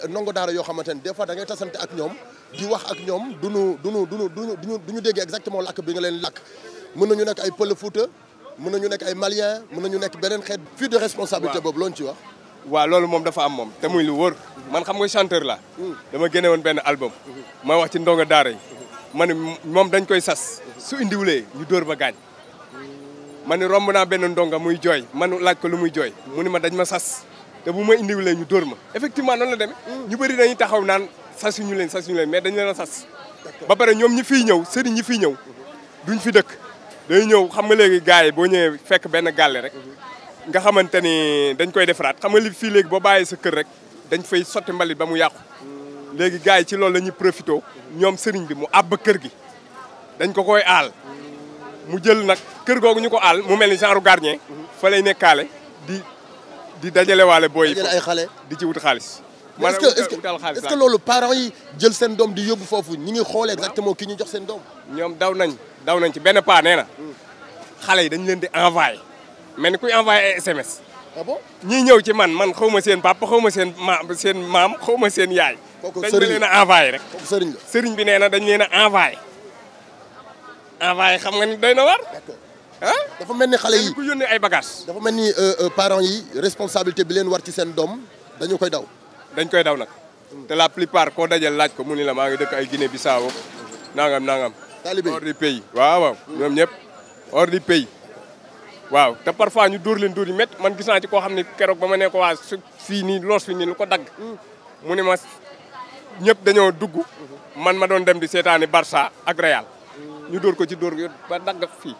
ndongo daara yoo xamante ne des fois da ngay tasante ak ñoom di wax ak ñoom duñu dégg exactement làkk bi nga leen làkk mën nañu nekk ay Pël Fuuta mën nañu nekk ay Malien mën nañu nekk beneen xeet. fii de responsabilité boobu loo ñu ci wax. waaw loolu moom dafa am moom te muy lu wóor man xam nga chanteur la dama génne woon benn album ma wax ci ndongo daara yi ma ne moom dañ koy sas su indiwulee ñu dóor ba gaañ ma ne romb naa benn ndonga muy jooy man laaj ko lu muy jooy mu ni ma dañ ma sas te bu ma indiwulee ñu dóor ma effectivement noonu la demee ñu bëri dañuy taxaw naan sasuñu leen mais dañu leen a sas ba pare ñoom ñi fiy ñëw sëriñ ñi fiy ñëw duñ fi dëkk day ñëw xam nga léegi gars yi boo ñëwee fekk benn gàlle rek nga xamante ni dañ koy defaraat xam nga li fii léegi boo bàyyee sa kër rek dañ fay sotti mbalit ba mu yàqu léegi gars yi ci loolu la ñuy profité ñoom sëriñ bi mu àbb kër gi dañ ko koy aal mu jël nag kër googu ñu ko aal mu mel ni genre gardien fa lay nekkaale di dajale waale booy yi ay xale di ci wut xaalis. est-ce que loolu parents yi jël seen doom di yóbbu foofu ñi ngi xool exactement ki ñu jox seen doom. ñoom daw nañ ci benn paa nee na xale yi dañ leen di envoyé mel ni kuy envoyé ay SMS. ah bon ñii ñëw ci man xaw ma seen papa xaw ma seen maam xaw ma seen yaay. kooku dañ leen a envoyé rek. kooku sëriñ la sëriñ bi nee na dañ leen a envoyé xam nga ni doy na war. d'accord ah dafa mel ni xale yi ku yónnee ay bagages. dafa mel ni parents yi responsabilité bi leen war ci seen doom dañu koy daw. dañ koy daw nag te la plupart koo dajal laaj ko mu ni la maa ngi dëkk ay Guinée Bissau nangam. talibé hors du pays waaw ñoom ñëpp hors du pays. waaw te parfois ñu dóor leen dóor yu métti man gis naa ci koo xam ne keroog ba ma ne ko waa su fii nii loos fii nii lu ko dagg mu ne ma ñëpp dañoo dugg man ma doon dem di seetaani Barça ak Real ñu dóor ko ci dóor ba dagg fii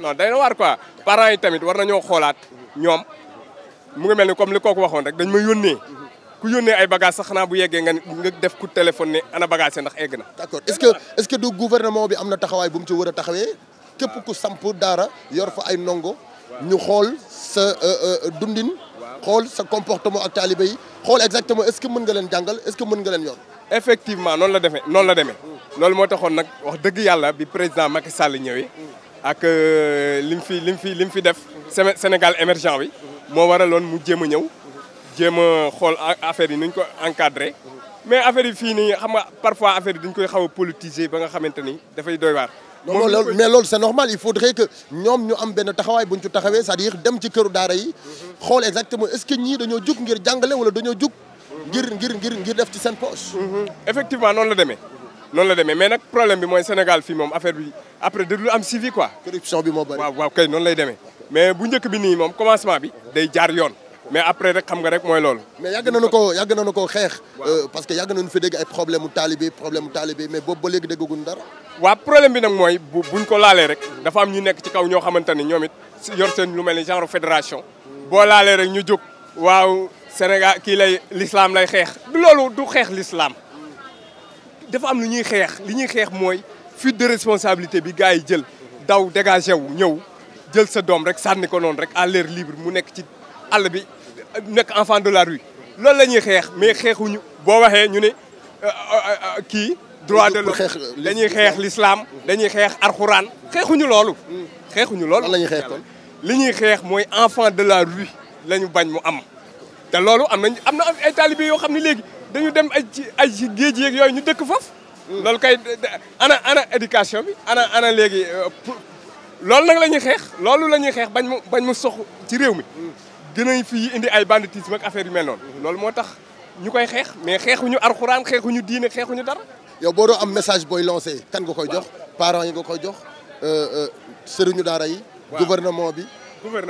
non day na waar quoi parents yi tamit war nañoo xoolaat ñoom mu ngi mel ni comme li kooku waxoon rek dañ ma yónnee ku yónnee ay bagages sax xanaa bu yeggee nga def coup de téléphone ne ana bagage yi ndax egg na. d'accord est-ce que du gouvernement bi am na taxawaay bu mu ci war a taxawee képp ku samp daara yor fa ay ndongo ñu xool sa dundin xool sa comportement ak taalibe yi xool exactement est-ce que mën nga leen jàngal est-ce que mën nga leen yor. effectivement noonu la demee loolu moo taxoon nag wax dëgg yàlla bi président Macky Sall ñëwee ak li mu fi def Sénégal émergent bi moo waraloon mu jéem a ñëw jéem a xool affaire yi nuñ ko encadré mais affaire yi fii nii xam nga parfois affaire yi dañ koy xaw a politiser ba nga xamante ni dafay doy waar. mais loolu c'est normal il faudrait que ñoom ñu am benn taxawaay bu ñu ci taxawee c'est-à-dire dem ci këru daara yi xool exactement est-ce que ñii dañoo jug ngir jàngale wala dañoo jug ngir def ci seen poche. effectivement noonu la demee mais nag problème bi mooy Sénégal fii moom affaire bi après da dul am suivi quoi. corruption bi moo bari. waaw kay noonu lay demee mais bu njëkk bi nii moom commencement bi day jaar yoon mais après rek xam nga rek mooy loolu. mais yàgg nañu ko xeex. parce que yàgg nañu fi dégg ay problème mu talibé mais boobu ba léegi déggaguñ dara. waaw problème bi nag mooy buñ ko laalee rek dafa am ñu nekk ci kaw ñoo xamante ni ñoom it yor seen lu mel ni genre fédération. boo laalee rek ñu jóg waaw Sénégal l'islam lay xeex. loolu du xeex l'islam dafa am lu ñuy xeex li ñuy xeex mooy fuite de responsabilité bi gars yi jël daw dégagé wu ñëw jël sa doom rek sànni ko noonu rek à l'air libre mu nekk ci àll bi nekk enfant de la rue loolu la ñuy xeex mais xeexuñu boo waxee ñu ne droit de l'homme dañuy xeex l'islam dañuy xeex alxuraan xeexuñu loolu. lan la ñuy xeex kon li ñuy xeex mooy enfant de la rue la ñu bañ mu am. te loolu am na ay talibé yoo xam ne léegi dañu dem ay ci géej yeeg yooyu ñu dëkk foofu. loolu kay ana éducation bi ana léegi loolu nag la ñuy xeex loolu la ñuy xeex bañ mu sox ci réew mi. dinañ fi indi ay banditisme ak affaire yu mel noonu. loolu moo tax ñu koy xeex mais xeexuñu alxuraan xeexuñu diine xeexuñu dara. yow boo doon am message booy lancé kan nga koy jox parents yi nga koy jox sëriñu daara yi. gouvernement bi.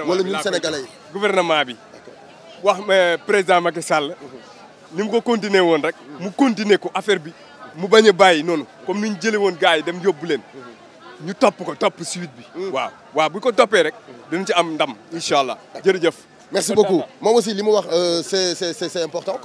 wala ñun sénégalais yi. gouvernement bi wax président Macky Sall. ni mu ko continuer woon rek. mu continuer ko affaire bi mu bañ a bàyyi noonu comme ni ñu jëlee woon gars yi dem yóbbu leen. ñu topp suite bi. waaw bu ko toppee rek dinañ ci am ndam incha allah jërëjëf. merci beaucoup moom aussi li mu wax c'est important.